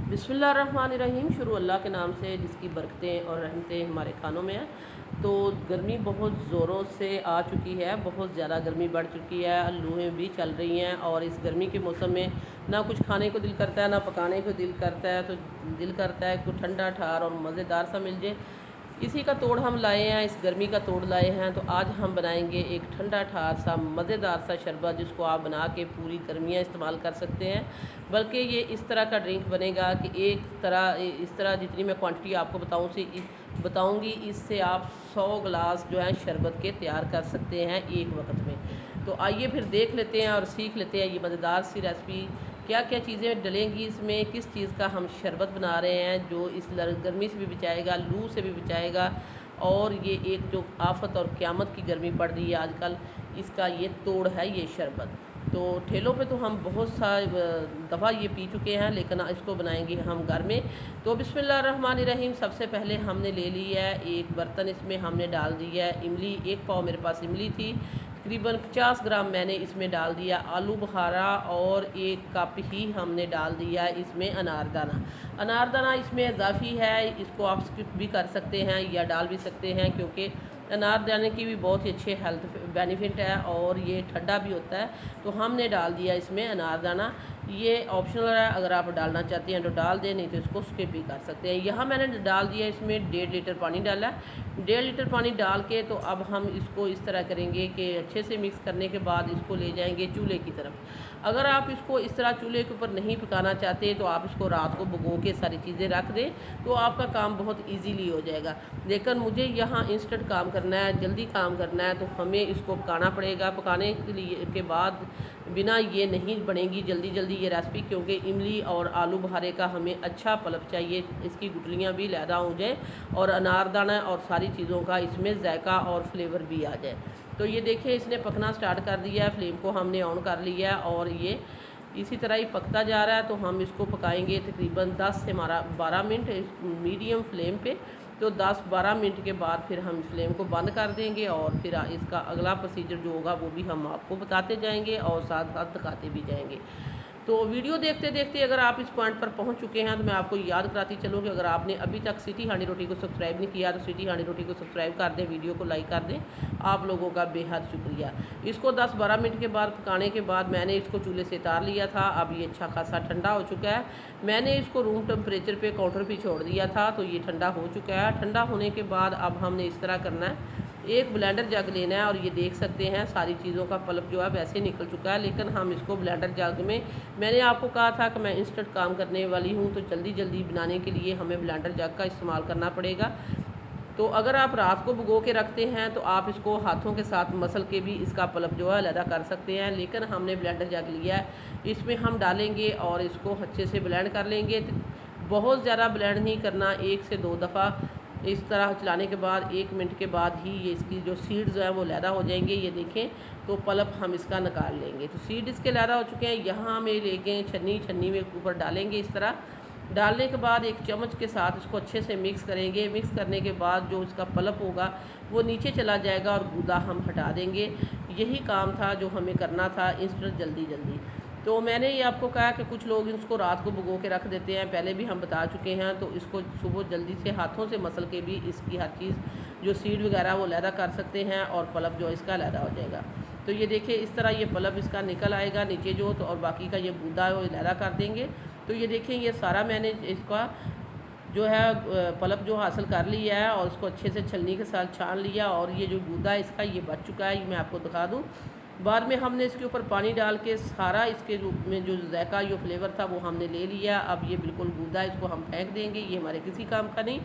बिस्मिल्लाहिर्रहमानिर्रहीम। शुरू अल्लाह के नाम से जिसकी बरकतें और रहमतें हमारे खानों में हैं। तो गर्मी बहुत ज़ोरों से आ चुकी है, बहुत ज़्यादा गर्मी बढ़ चुकी है, लूहें भी चल रही हैं और इस गर्मी के मौसम में ना कुछ खाने को दिल करता है ना पकाने को दिल करता है। तो दिल करता है कुछ ठंडा ठार और मज़ेदार सा मिल जाए। इसी का तोड़ हम लाए हैं, इस गर्मी का तोड़ लाए हैं। तो आज हम बनाएंगे एक ठंडा ठार सा मज़ेदार सा शरबत, जिसको आप बना के पूरी गर्मियाँ इस्तेमाल कर सकते हैं। बल्कि ये इस तरह का ड्रिंक बनेगा कि इस तरह जितनी मैं क्वांटिटी आपको बताऊंगी, इससे आप 100 गिलास जो है शरबत के तैयार कर सकते हैं एक वक्त में। तो आइए फिर देख लेते हैं और सीख लेते हैं ये मज़ेदार सी रेसिपी। क्या क्या चीज़ें डलेंगी इसमें, किस चीज़ का हम शरबत बना रहे हैं जो इस गर्मी से भी बचाएगा, लू से भी बचाएगा। और ये एक जो आफत और क़यामत की गर्मी पड़ रही है आजकल, इसका ये तोड़ है ये शरबत। तो ठेलों पे तो हम बहुत सा दफ़ा ये पी चुके हैं, लेकिन इसको बनाएंगे हम घर में। तो बिस्मिल्लाहिर्रहमानिर्रहीम। सबसे पहले हमने ले ली है एक बर्तन, इसमें हमने डाल दी है इमली। 1 पाव मेरे पास इमली थी। तकरीबन 50 ग्राम मैंने इसमें डाल दिया आलू बुखारा और 1 कप ही हमने डाल दिया इसमें अनारदाना। अनारदाना इसमें इजाफ़ी है, इसको आप स्किप भी कर सकते हैं या डाल भी सकते हैं, क्योंकि अनारदाने की भी बहुत ही अच्छे हेल्थ बेनिफिट है और ये ठंडा भी होता है। तो हमने डाल दिया इसमें अनारदाना। ये ऑप्शनल है, अगर आप डालना चाहते हैं तो डाल दें, नहीं तो इसको स्किप भी कर सकते हैं। यहाँ मैंने डाल दिया इसमें 1.5 लीटर पानी डाला। 1.5 लीटर पानी डाल के तो अब हम इसको इस तरह करेंगे कि अच्छे से मिक्स करने के बाद इसको ले जाएंगे चूल्हे की तरफ। अगर आप इसको इस तरह चूल्हे के ऊपर नहीं पकाना चाहते तो आप इसको रात को भिगो के सारी चीज़ें रख दें, तो आपका काम बहुत ईजीली हो जाएगा। लेकिन मुझे यहाँ इंस्टेंट काम करना है, जल्दी काम करना है, तो हमें इसको पकाना पड़ेगा। पकाने के बाद बिना ये नहीं बनेगी जल्दी ये रेसिपी, क्योंकि इमली और आलू बुखारे का हमें अच्छा पल्प चाहिए, इसकी गुठलियाँ भी लैदा हो जाए और अनारदाना और सारी चीज़ों का इसमें जायका और फ्लेवर भी आ जाए। तो ये देखिए इसने पकना स्टार्ट कर दिया है, फ्लेम को हमने ऑन कर लिया है और ये इसी तरह ही पकता जा रहा है। तो हम इसको पकाएंगे तकरीबन 10 से 12 मिनट मीडियम फ्लेम पे। तो 10-12 मिनट के बाद फिर हम फ्लेम को बंद कर देंगे और फिर इसका अगला प्रोसीजर जो होगा वो भी हम आपको बताते जाएंगे और साथ साथ दिखाते भी जाएंगे। तो वीडियो देखते देखते अगर आप इस पॉइंट पर पहुंच चुके हैं तो मैं आपको याद कराती चलूँ कि अगर आपने अभी तक सिटी हांडी रोटी को सब्सक्राइब नहीं किया तो सिटी हांडी रोटी को सब्सक्राइब कर दें, वीडियो को लाइक कर दें। आप लोगों का बेहद शुक्रिया। इसको 10-12 मिनट के बाद पकाने के बाद मैंने इसको चूल्हे से उतार लिया था। अब ये अच्छा खासा ठंडा हो चुका है। मैंने इसको रूम टेम्परेचर पे काउंटर पे छोड़ दिया था, तो ये ठंडा हो चुका है। ठंडा होने के बाद अब हमने इस तरह करना है, एक ब्लेंडर जग लेना है और ये देख सकते हैं सारी चीज़ों का पल्प जो है वैसे निकल चुका है। लेकिन हम इसको ब्लेंडर जग में, मैंने आपको कहा था कि मैं इंस्टेंट काम करने वाली हूँ, तो जल्दी बनाने के लिए हमें ब्लेंडर जग का इस्तेमाल करना पड़ेगा। तो अगर आप रात को भिगो के रखते हैं तो आप इसको हाथों के साथ मसल के भी इसका पल्प जो है अलग कर सकते हैं। लेकिन हमने ब्लेंडर जग लिया है, इसमें हम डालेंगे और इसको अच्छे से ब्लेंड कर लेंगे। बहुत ज़्यादा ब्लेंड नहीं करना, 1 से 2 दफ़ा इस तरह चलाने के बाद 1 मिनट के बाद ही ये इसकी जो सीड्स हैं वो लैदा हो जाएंगे। ये देखें, तो पल्प हम इसका निकाल लेंगे। तो सीड इसके लैदा हो चुके हैं। यहाँ हम ये लेके छन्नी में ऊपर डालेंगे। इस तरह डालने के बाद एक चम्मच के साथ इसको अच्छे से मिक्स करेंगे। मिक्स करने के बाद जो इसका पल्प होगा वो नीचे चला जाएगा और गूदा हम हटा देंगे। यही काम था जो हमें करना था इंस्टेंट जल्दी। तो मैंने ये आपको कहा कि कुछ लोग इसको रात को भिगो के रख देते हैं, पहले भी हम बता चुके हैं। तो इसको सुबह जल्दी से हाथों से मसल के भी इसकी हर चीज़ जो सीड वगैरह वो लैदा कर सकते हैं और पल्प जो इसका लैदा हो जाएगा। तो ये देखिए इस तरह ये पल्प इसका निकल आएगा नीचे जो, तो और बाकी का ये गूदा है वो लैदा कर देंगे। तो ये देखें ये सारा मैंने इसका जो है पल्प जो हासिल कर लिया है और उसको अच्छे से छलनी के साथ छान लिया। और ये जो गूदा है इसका ये बच चुका है, ये मैं आपको दिखा दूँ। बाद में हमने इसके ऊपर पानी डाल के सारा इसके रूप में जो जायका जो फ्लेवर था वो हमने ले लिया। अब ये बिल्कुल गूदा है, इसको हम फेंक देंगे, ये हमारे किसी काम का नहीं।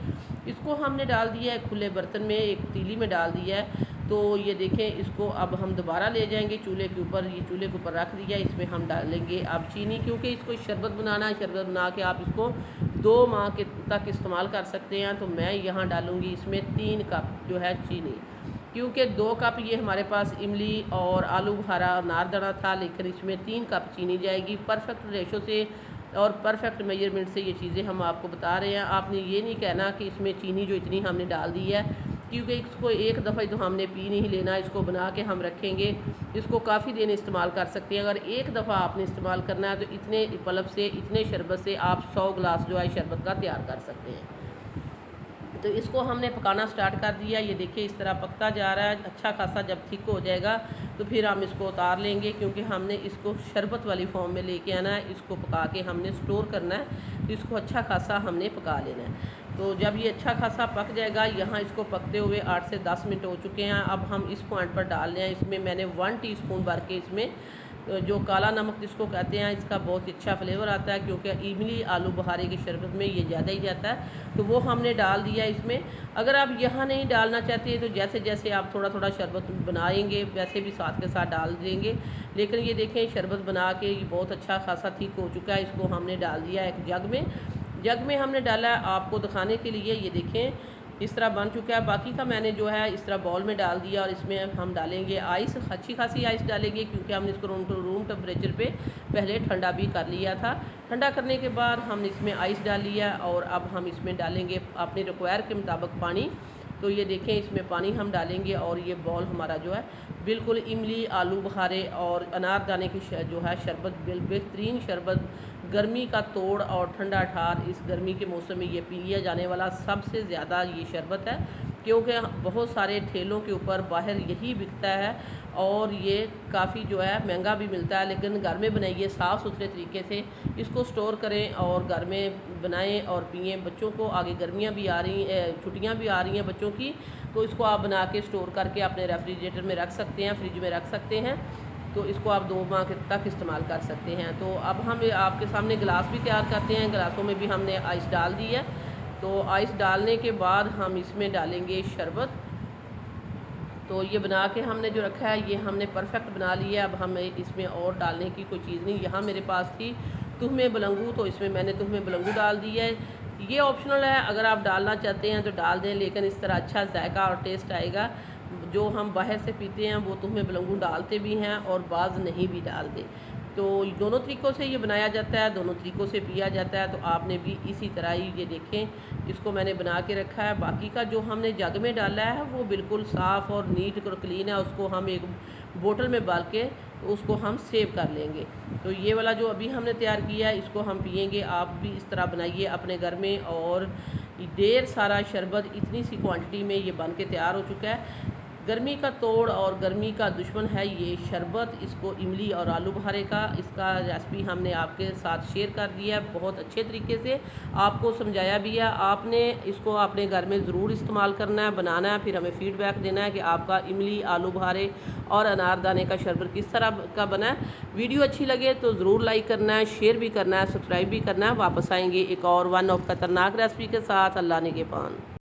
इसको हमने डाल दिया है खुले बर्तन में, एक पतीली में डाल दिया है। तो ये देखें, इसको अब हम दोबारा ले जाएंगे चूल्हे के ऊपर। ये चूल्हे के ऊपर रख दिया, इसमें हम डालेंगे अब चीनी, क्योंकि इसको शरबत बनाना है। शरबत बना के आप इसको 2 माह के तक इस्तेमाल कर सकते हैं। तो मैं यहाँ डालूँगी इसमें 3 कप जो है चीनी, क्योंकि 2 कप ये हमारे पास इमली और आलू बुखारा अनारदाना था, लेकिन इसमें 3 कप चीनी जाएगी। परफेक्ट रेशो से और परफेक्ट मेजरमेंट से ये चीज़ें हम आपको बता रहे हैं। आपने ये नहीं कहना कि इसमें चीनी जो इतनी हमने डाल दी है क्योंकि इसको एक दफ़ा तो हमने पी नहीं लेना, इसको बना के हम रखेंगे, इसको काफ़ी दिन इस्तेमाल कर सकते हैं। अगर एक दफ़ा आपने इस्तेमाल करना है तो इतने पल्प से, इतने शरबत से आप 100 गिलास जो है शरबत का तैयार कर सकते हैं। तो इसको हमने पकाना स्टार्ट कर दिया। ये देखिए इस तरह पकता जा रहा है। अच्छा खासा जब थिक हो जाएगा तो फिर हम इसको उतार लेंगे, क्योंकि हमने इसको शरबत वाली फॉर्म में लेके आना है। इसको पका के हमने स्टोर करना है, तो इसको अच्छा खासा हमने पका लेना है। तो जब ये अच्छा खासा पक जाएगा, यहाँ इसको पकते हुए 8 से 10 मिनट हो चुके हैं। अब हम इस पॉइंट पर डाल रहे हैं, इसमें मैंने 1 टीस्पून भर के इसमें जो काला नमक जिसको कहते हैं, इसका बहुत अच्छा फ्लेवर आता है, क्योंकि इमली आलू बुखारे की शरबत में ये ज़्यादा ही जाता है। तो वो हमने डाल दिया इसमें। अगर आप यहाँ नहीं डालना चाहते तो जैसे जैसे आप थोड़ा थोड़ा शरबत बनाएंगे वैसे भी साथ के साथ डाल देंगे। लेकिन ये देखें शरबत बना के ये बहुत अच्छा खासा थिक हो चुका है। इसको हमने डाल दिया एक जग में हमने डाला है आपको दिखाने के लिए। ये देखें इस तरह बन चुका है। बाकी का मैंने जो है इस तरह बाउल में डाल दिया, और इसमें हम डालेंगे आइस, अच्छी खासी आइस डालेंगे, क्योंकि हमने इसको रूम टेम्परेचर पे पहले ठंडा भी कर लिया था। ठंडा करने के बाद हमने इसमें आइस डाल लिया, और अब हम इसमें डालेंगे अपने रिक्वायर के मुताबिक पानी। तो ये देखें इसमें पानी हम डालेंगे, और ये बॉल हमारा जो है बिल्कुल इमली आलू बुखारे और अनारदाने की जो है शरबत, बेहतरीन शरबत, गर्मी का तोड़ और ठंडा ठार, इस गर्मी के मौसम में ये पिया जाने वाला सबसे ज़्यादा ये शरबत है, क्योंकि बहुत सारे ठेलों के ऊपर बाहर यही बिकता है, और ये काफ़ी जो है महंगा भी मिलता है। लेकिन घर में बनाइए साफ़ सुथरे तरीके से, इसको स्टोर करें और घर में बनाएं और पिएं। बच्चों को आगे गर्मियाँ भी आ रही हैं, छुट्टियाँ भी आ रही हैं बच्चों की, तो इसको आप बना के स्टोर करके अपने रेफ्रिजरेटर में रख सकते हैं, फ्रिज में रख सकते हैं। तो इसको आप 2 माह तक इस्तेमाल कर सकते हैं। तो अब हम आपके सामने गिलास भी तैयार करते हैं। गिलासों में भी हमने आइस डाल दी है। तो आइस डालने के बाद हम इसमें डालेंगे शरबत। तो ये बना के हमने जो रखा है ये हमने परफेक्ट बना लिया है। अब हमें इसमें और डालने की कोई चीज़ नहीं। यहाँ मेरे पास थी तुहमे बलंगू, तो इसमें मैंने तुहमे बलंगू डाल दी है। ये ऑप्शनल है, अगर आप डालना चाहते हैं तो डाल दें, लेकिन इस तरह अच्छा जायका और टेस्ट आएगा। जो हम बाहर से पीते हैं वो तुहमे बलंगू डालते भी हैं और बाज़ नहीं भी डालते। तो दोनों तरीक़ों से ये बनाया जाता है, दोनों तरीक़ों से पिया जाता है। तो आपने भी इसी तरह ही ये देखें, इसको मैंने बना के रखा है। बाकी का जो हमने जग में डाला है वो बिल्कुल साफ़ और नीट और क्लीन है। उसको हम एक बोतल में डाल के तो उसको हम सेव कर लेंगे। तो ये वाला जो अभी हमने तैयार किया है इसको हम पिएंगे। आप भी इस तरह बनाइए अपने घर में, और ढेर सारा शरबत इतनी सी क्वांटिटी में ये बन के तैयार हो चुका है। गर्मी का तोड़ और गर्मी का दुश्मन है ये शरबत। इसको इमली और आलू बुखारे का, इसका रेसिपी हमने आपके साथ शेयर कर दिया है, बहुत अच्छे तरीके से आपको समझाया भी है। आपने इसको अपने घर में ज़रूर इस्तेमाल करना है, बनाना है, फिर हमें फ़ीडबैक देना है कि आपका इमली आलू बुखारे और अनारदाने का शरबत किस तरह का बना है। वीडियो अच्छी लगे तो ज़रूर लाइक करना है, शेयर भी करना है, सब्सक्राइब भी करना है। वापस आएंगे एक और वन ऑफ खतरनाक रेसिपी के साथ। अल्लाह ने के पान।